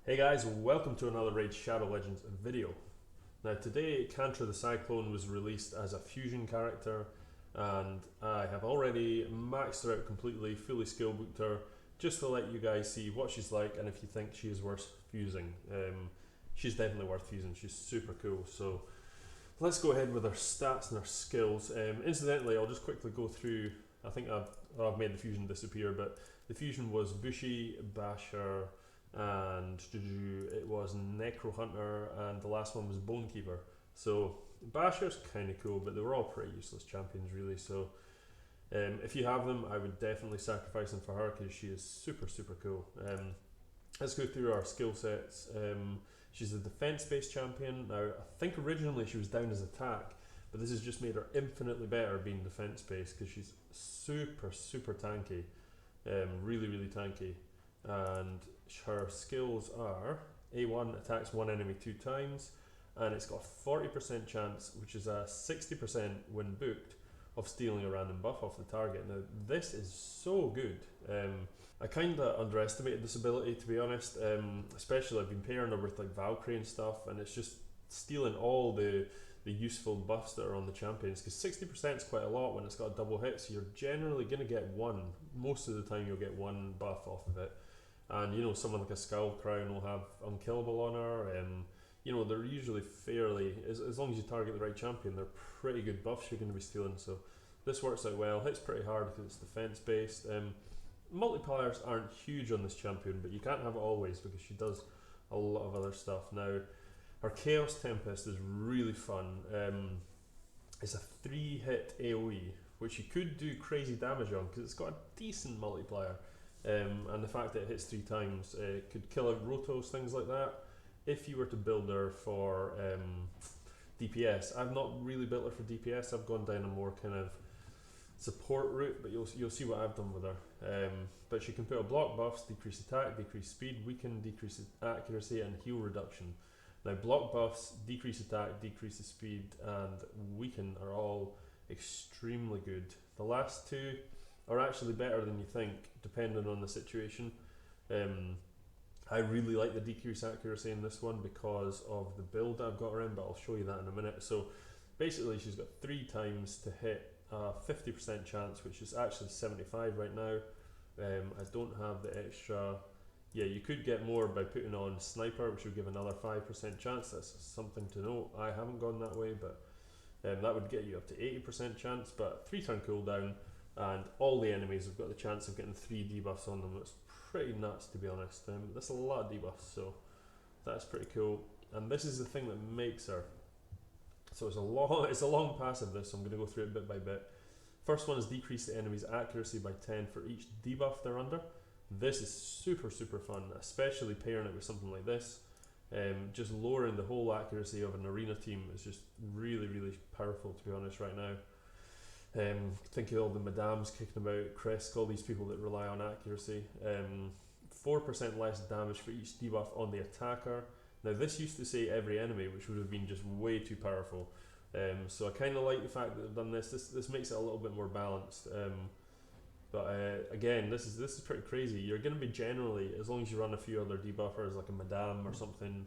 Hey guys, welcome to another Raid Shadow Legends video. Now today, Kantra the Cyclone was released as a fusion character, and I have already maxed her out completely, fully skill booked her, just to let you guys see what she's like and if you think she is worth fusing. She's definitely worth fusing, she's super cool. So let's go ahead with her stats and her skills. Incidentally, I'll just quickly go through, I think I've made the fusion disappear, but the fusion was Bushy, Basher, and it was Necro Hunter, and the last one was Bone Keeper. So Basher's kind of cool, but they were all pretty useless champions really. So if you have them, I would definitely sacrifice them for her because she is super cool. Let's go through our skill sets. She's a defense-based champion. Now I think originally she was down as attack, but this has just made her infinitely better being defense-based because she's super tanky, really tanky. And her skills are A1 attacks one enemy 2 times, and it's got a 40% chance, which is a 60% when booked, of stealing a random buff off the target. Now this is so good. I kinda underestimated this ability, to be honest, especially I've been pairing her with like Valkyrie and stuff, and it's just stealing all the useful buffs that are on the champions, because 60% is quite a lot when it's got a double hit, so you're generally going to get one. Most of the time you'll get one buff off of it. And you know, someone like a Skull Crown will have Unkillable on her. You know, they're usually fairly, as long as you target the right champion, they're pretty good buffs you're going to be stealing. So this works out well. Hits pretty hard because it's defense based. Multipliers aren't huge on this champion, but you can't have it always because she does a lot of other stuff. Now, her Chaos Tempest is really fun. It's a 3-hit AoE, which you could do crazy damage on because it's got a decent multiplier. And the fact that it hits 3 times, it could kill out Rotos, things like that. If you were to build her for DPS, I've not really built her for DPS. I've gone down a more kind of support route, but you'll see what I've done with her. But she can put out block buffs, decrease attack, decrease speed, weaken, decrease accuracy, and heal reduction. Now block buffs, decrease attack, decrease the speed, and weaken are all extremely good. The last two are actually better than you think, depending on the situation. I really like the decrease accuracy in this one because of the build I've got her in, but I'll show you that in a minute. So basically she's got 3 times to hit a 50% chance, which is actually 75 right now. I don't have the extra. Yeah, you could get more by putting on Sniper, which would give another 5% chance. That's something to note. I haven't gone that way, but that would get you up to 80% chance, but 3-turn cooldown, and all the enemies have got the chance of getting 3 debuffs on them. It's pretty nuts, to be honest. That's a lot of debuffs, so that's pretty cool. And this is the thing that makes her. So it's a long passive, this, so I'm going to go through it bit by bit. First one is decrease the enemy's accuracy by 10 for each debuff they're under. This is super fun, especially pairing it with something like this. Just lowering the whole accuracy of an arena team is just really powerful, to be honest, right now. Think of all the Madams kicking about, Kresk, all these people that rely on accuracy. 4% less damage for each debuff on the attacker. Now this used to say every enemy, which would have been just way too powerful. So I kind of like the fact that they've done this. This makes it a little bit more balanced. But again, this is pretty crazy. You're going to be generally, as long as you run a few other debuffers like a Madame or something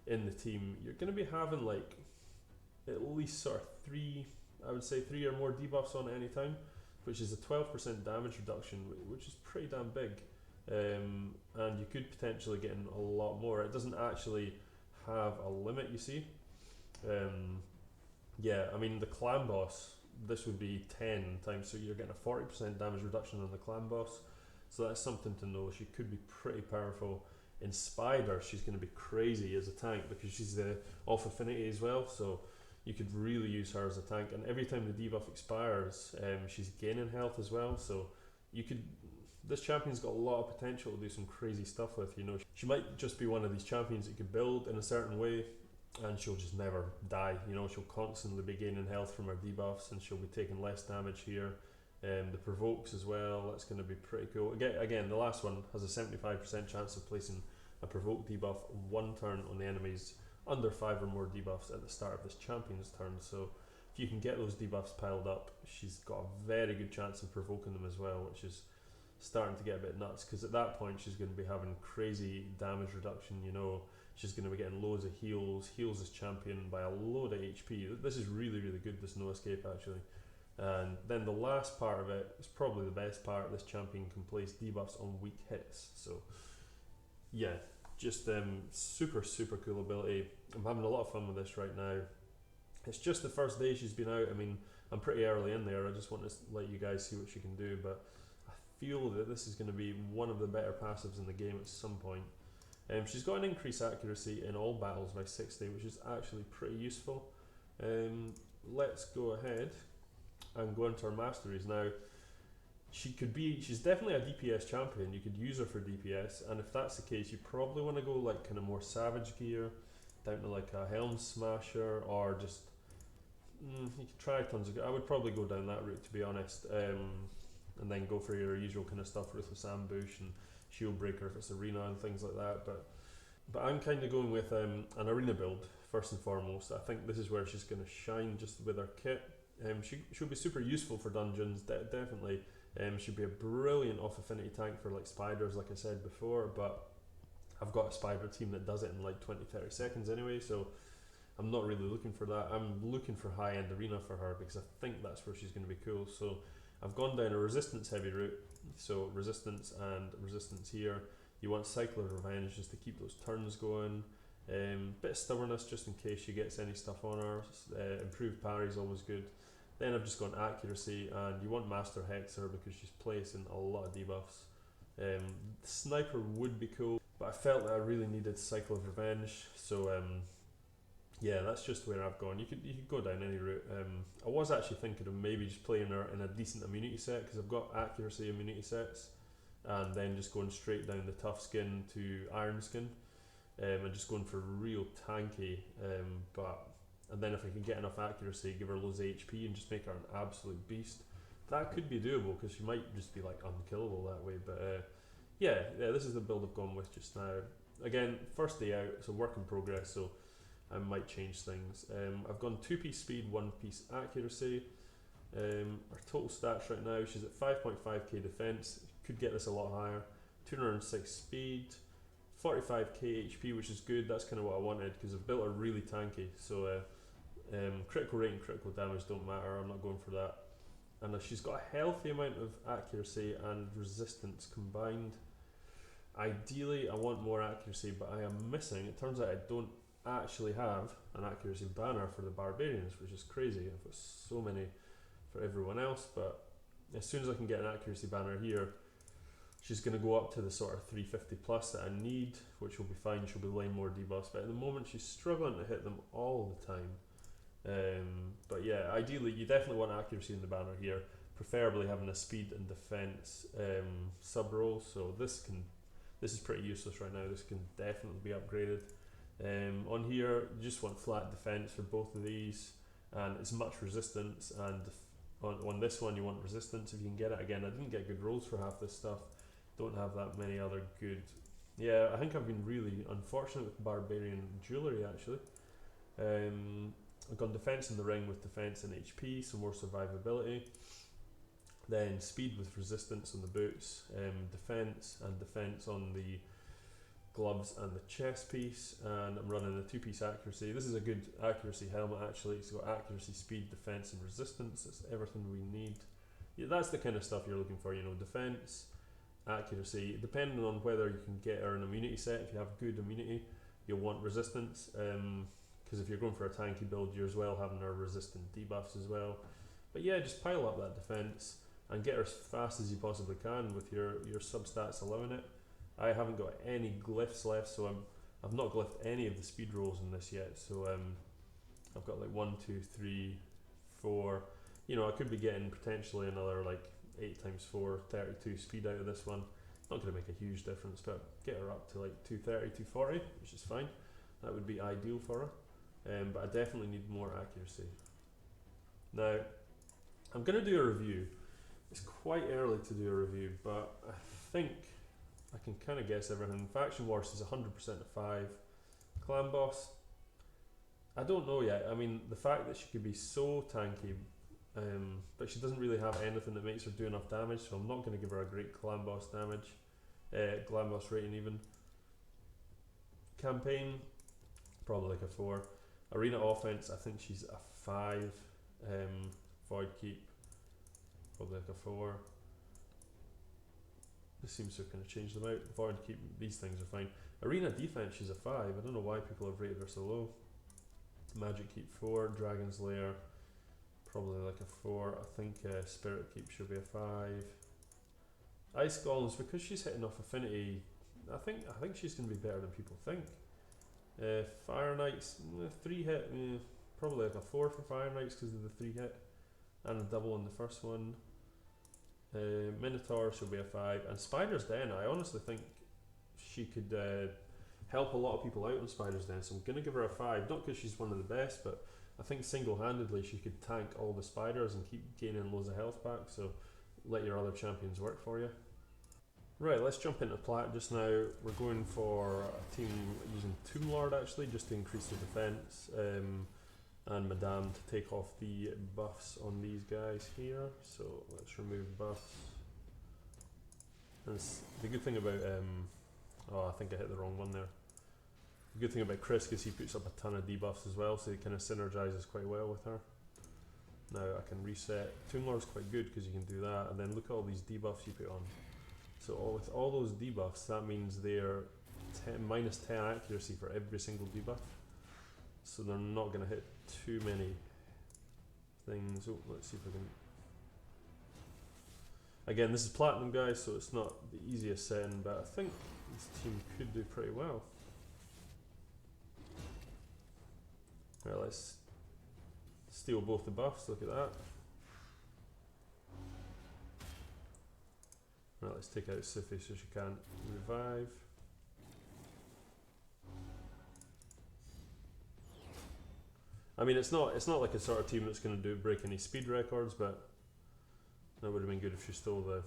in the team, you're going to be having like at least sort of 3, I would say 3 or more debuffs on at any time, which is a 12% damage reduction, which is pretty damn big. And you could potentially get in a lot more. It doesn't actually have a limit, you see. Yeah, I mean the clan boss, this would be 10 times, so you're getting a 40% damage reduction on the clan boss. So that's something to know. She could be pretty powerful. In Spider, she's going to be crazy as a tank because she's the off affinity as well. So you could really use her as a tank, and every time the debuff expires, she's gaining health as well. So you could. This champion's got a lot of potential to do some crazy stuff with. You know, she might just be one of these champions that you could build in a certain way, and she'll just never die. You know, she'll constantly be gaining health from her debuffs, and she'll be taking less damage here. The provokes as well. That's going to be pretty cool. Again, the last one has a 75% chance of placing a provoke debuff 1 turn on the enemies under 5 or more debuffs at the start of this champion's turn. So if you can get those debuffs piled up, she's got a very good chance of provoking them as well, which is starting to get a bit nuts, because at that point she's going to be having crazy damage reduction, you know, she's going to be getting loads of heals as champion by a load of HP. This is really, really good, this no escape actually. And then the last part of it is probably the best part. This champion can place debuffs on weak hits. So yeah, just super, super cool ability. I'm having a lot of fun with this right now. It's just the first day she's been out. I mean, I'm pretty early in there. I just want to let you guys see what she can do, but I feel that this is going to be one of the better passives in the game at some point. She's got an increased accuracy in all battles by 60, which is actually pretty useful. Let's go ahead and go into our Masteries. Now, she's definitely a DPS champion. You could use her for DPS, and if that's the case, you probably want to go like kind of more savage gear, down to like a Helm Smasher, or just you could try tons of. I would probably go down that route, to be honest, and then go for your usual kind of stuff, Ruthless Ambush and Shield Breaker if it's arena and things like that. But I'm kind of going with an arena build first and foremost. I think this is where she's going to shine, just with her kit. She'll be super useful for dungeons, definitely. She'd be a brilliant off affinity tank for like spiders, like I said before, but I've got a spider team that does it in like 20-30 seconds anyway, so I'm not really looking for that. I'm looking for high end arena for her, because I think that's where she's going to be cool. So I've gone down a resistance heavy route, so resistance and resistance here. You want Cyclone Revenge just to keep those turns going. Bit of stubbornness just in case she gets any stuff on her. Improved parry is always good. Then I've just gone accuracy, and you want Master Hexer because she's placing a lot of debuffs. Sniper would be cool, but I felt that I really needed Cyclone Revenge, so yeah, that's just where I've gone. You could go down any route. I was actually thinking of maybe just playing her in a decent immunity set, because I've got accuracy immunity sets, and then just going straight down the tough skin to iron skin, and just going for real tanky. And then if I can get enough accuracy, give her loads of HP and just make her an absolute beast. That could be doable, because she might just be like unkillable that way. But yeah, this is the build I've gone with just now. Again, first day out, it's a work in progress, so I might change things. I've gone 2-piece speed, 1-piece accuracy. Our total stats right now, she's at 5.5k defense. Could get this a lot higher. 206 speed, 45k HP, which is good. That's kind of what I wanted, because I've built her really tanky. So critical rate and critical damage don't matter. I'm not going for that. And she's got a healthy amount of accuracy and resistance combined. Ideally, I want more accuracy, but I am missing. It turns out I don't actually have an accuracy banner for the barbarians, which is crazy. I've got so many for everyone else, but as soon as I can get an accuracy banner here, she's going to go up to the sort of 350 plus that I need, which will be fine. She'll be laying more debuffs, but at the moment she's struggling to hit them all the time. But yeah, ideally you definitely want accuracy in the banner here, preferably having a speed and defense sub role. So this is pretty useless right now. This can definitely be upgraded. On here you just want flat defense for both of these, and as much resistance, and on this one you want resistance if you can get it. Again, I didn't get good rolls for half this stuff, don't have that many other good. Yeah, I think I've been really unfortunate with barbarian jewellery actually. I've gone defense in the ring with defense and HP, so more survivability. Then speed with resistance on the boots, defense and defense on the gloves and the chest piece, and I'm running a 2-piece accuracy. This is a good accuracy helmet actually. It's got accuracy, speed, defense and resistance. That's everything we need. Yeah, that's the kind of stuff you're looking for, you know, defense, accuracy, depending on whether you can get her an immunity set. If you have good immunity, you'll want resistance, because if you're going for a tanky build, you're as well having her resistant debuffs as well. But yeah, just pile up that defense and get her as fast as you possibly can with your substats allowing it. I haven't got any glyphs left, so I've not glyphed any of the speed rolls in this yet. So I've got like 1, 2, 3, 4. You know, I could be getting potentially another like 8 times 4, 32 speed out of this one. Not going to make a huge difference, but get her up to like 230, 240, which is fine. That would be ideal for her. But I definitely need more accuracy. Now, I'm going to do a review. It's quite early to do a review, but I think I can kind of guess everything. Faction Wars is 100% a 5. Clan Boss, I don't know yet. I mean, the fact that she could be so tanky but she doesn't really have anything that makes her do enough damage, so I'm not going to give her a great clan boss damage, clan boss rating even. Campaign, probably like a 4. Arena offense, I think she's a 5. Void keep, probably like a 4. This seems to have kind of changed them out. Void keep, these things are fine. Arena defense, she's a 5. I don't know why people have rated her so low. Magic keep 4. Dragon's Lair, probably like a 4. I think Spirit keep should be a 5. Ice Golems, because she's hitting off affinity, I think she's going to be better than people think. Fire Knights, 3 hit, probably like a 4 for Fire Knights because of the 3 hit and a double on the first one. Minotaur should be a 5, and Spider's Den, I honestly think she could help a lot of people out on Spider's Den, so I'm going to give her a 5, not because she's one of the best, but I think single-handedly she could tank all the spiders and keep gaining loads of health back, so let your other champions work for you. Right, let's jump into Plat just now. We're going for a team using Tomb Lord actually, just to increase the defense, and Madame to take off the buffs on these guys here. So let's remove buffs. And the good thing about, oh I think I hit the wrong one there. The good thing about Chris is he puts up a ton of debuffs as well, so he kind of synergizes quite well with her. Now I can reset. Tomb Lord's quite good because you can do that, and then look at all these debuffs you put on. So with all those debuffs, that means they're minus 10 accuracy for every single debuff. So they're not going to hit too many things. Oh, let's see if I can... Again, this is Platinum, guys, so it's not the easiest setting, but I think this team could do pretty well. Right, let's steal both the buffs, look at that. Right, let's take out Sify so she can't revive. I mean, it's not like a sort of team that's going to break any speed records, but that would have been good if she stole the...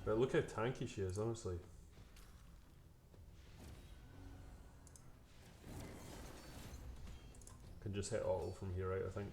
But look how tanky she is, honestly. Can just hit auto from here out, I think.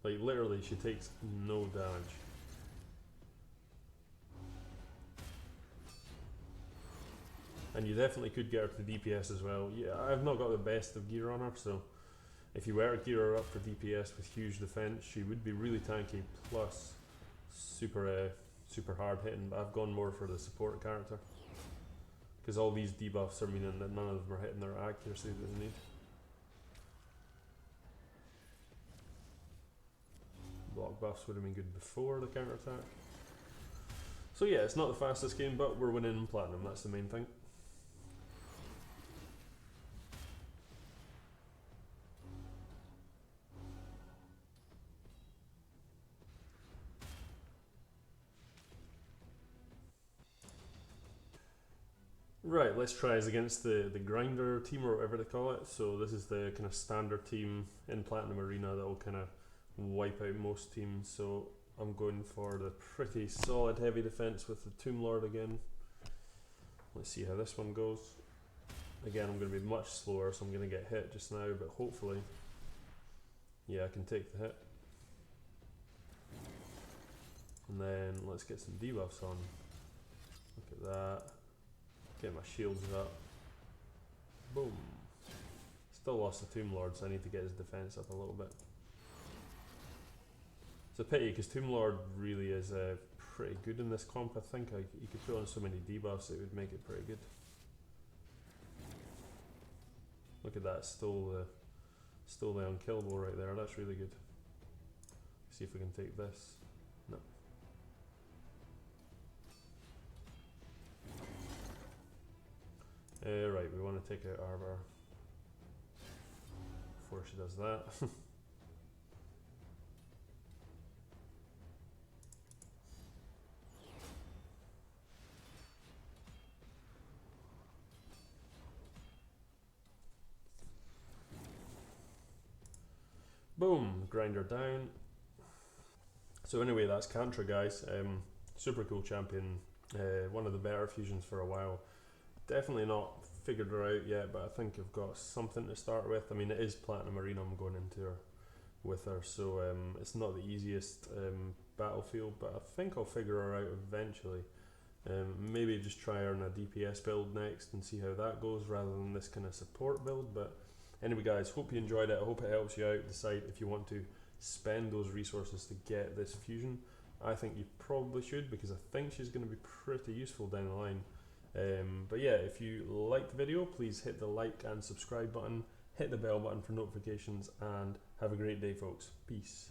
Like, literally, she takes no damage. And you definitely could get her to DPS as well. Yeah, I've not got the best of gear on her, so if you were to gear her up for DPS with huge defense, she would be really tanky, plus super hard hitting, but I've gone more for the support character. Because all these debuffs are meaning that none of them are hitting their accuracy that they need. Block buffs would have been good before the counter attack. So yeah, it's not the fastest game, but we're winning in Platinum, that's the main thing. Right, let's try as against the grinder team or whatever they call it. So this is the kind of standard team in Platinum Arena that will kind of wipe out most teams. So I'm going for the pretty solid heavy defense with the Tomb Lord again. Let's see how this one goes. Again, I'm going to be much slower, so I'm going to get hit just now, but hopefully, yeah, I can take the hit. And then let's get some debuffs on. Look at that. Get my shields up. Boom. Still lost the Tomb Lord, so I need to get his defense up a little bit. It's a pity because Tomb Lord really is pretty good in this comp. I think you could put on so many debuffs it would make it pretty good. Look at that, stole the unkillable right there. That's really good. See if we can take this. No. Right, we want to take out Arbor before she does that. Boom, grinder down. So anyway, that's Kantra, guys. Super cool champion. One of the better fusions for a while. definitely not figured her out yet, but I think I've got something to start with. I mean, it is Platinum Arena I'm going into her with her, so it's not the easiest battlefield, but I think I'll figure her out eventually. Maybe just try her in a DPS build next and see how that goes rather than this kind of support build. But anyway guys, hope you enjoyed it. I hope it helps you out decide if you want to spend those resources to get this fusion. I think you probably should, because I think she's going to be pretty useful down the line. But yeah, if you liked the video, please hit the like and subscribe button, hit the bell button for notifications, and have a great day folks. Peace.